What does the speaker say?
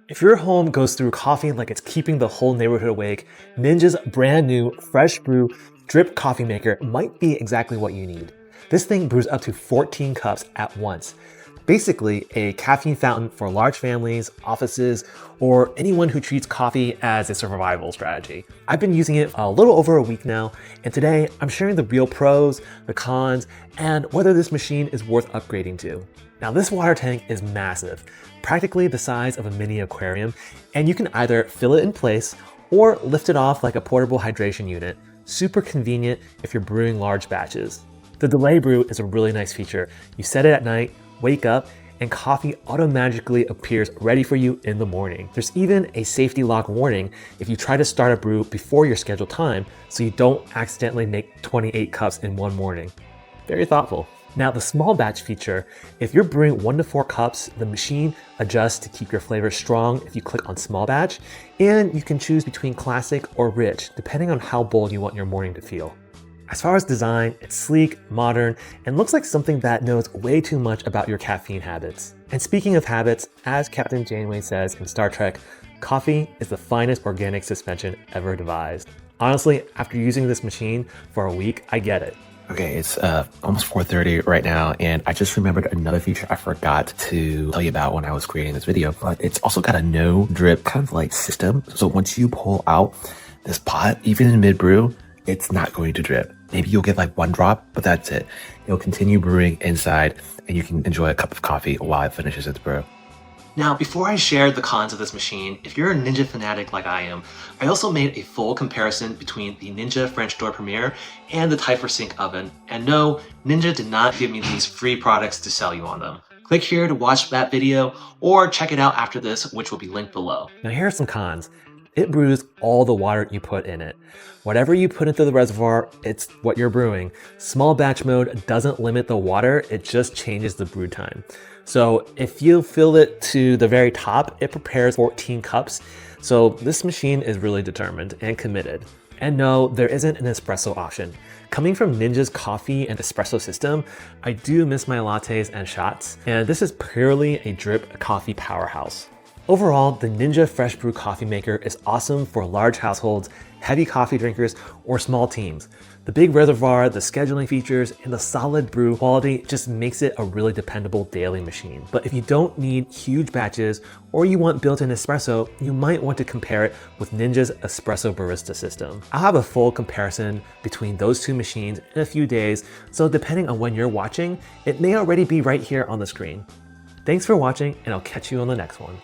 If your home goes through coffee like it's keeping the whole neighborhood awake, Ninja's brand new Fresh Brew drip coffee maker might be exactly what you need. This thing brews up to 14 cups at once. Basically, a caffeine fountain for large families, offices, or anyone who treats coffee as a survival strategy. I've been using it a little over a week now, and today I'm sharing the real pros, the cons, and whether this machine is worth upgrading to. Now, this water tank is massive, practically the size of a mini aquarium, and you can either fill it in place or lift it off like a portable hydration unit. Super convenient if you're brewing large batches. The delay brew is a really nice feature. You set it at night, wake up, and coffee automatically appears ready for you in the morning. There's even a safety lock warning if you try to start a brew before your scheduled time, so you don't accidentally make 28 cups in one morning. Very thoughtful. Now, the small batch feature, if you're brewing 1 to 4 cups, the machine adjusts to keep your flavor strong if you click on small batch, and you can choose between classic or rich, depending on how bold you want your morning to feel. As far as design, it's sleek, modern, and looks like something that knows way too much about your caffeine habits. And speaking of habits, as Captain Janeway says in Star Trek, coffee is the finest organic suspension ever devised. Honestly, after using this machine for a week, I get it. Okay, it's almost 4:30 right now, and I just remembered another feature I forgot to tell you about when I was creating this video, but it's also got a no drip kind of like system. So once you pull out this pot, even in mid brew, it's not going to drip. Maybe you'll get like 1 drop, but that's it. It'll continue brewing inside, and you can enjoy a cup of coffee while it finishes its brew. Now, before I share the cons of this machine, if you're a Ninja fanatic like I am, I also made a full comparison between the Ninja French Door Premier and the Typhor Sync oven. And no, Ninja did not give me these free products to sell you on them. Click here to watch that video or check it out after this, which will be linked below. Now, here are some cons. It brews all the water you put in it. Whatever you put into the reservoir, it's what you're brewing. Small batch mode doesn't limit the water, it just changes the brew time. So if you fill it to the very top, it prepares 14 cups. So this machine is really determined and committed. And no, there isn't an espresso option. Coming from Ninja's coffee and espresso system, I do miss my lattes and shots, and this is purely a drip coffee powerhouse. Overall, the Ninja Fresh Brew coffee maker is awesome for large households, heavy coffee drinkers, or small teams. The big reservoir, the scheduling features, and the solid brew quality just makes it a really dependable daily machine. But if you don't need huge batches or you want built-in espresso, you might want to compare it with Ninja's espresso barista system. I'll have a full comparison between those two machines in a few days, so depending on when you're watching, it may already be right here on the screen. Thanks for watching, and I'll catch you on the next one.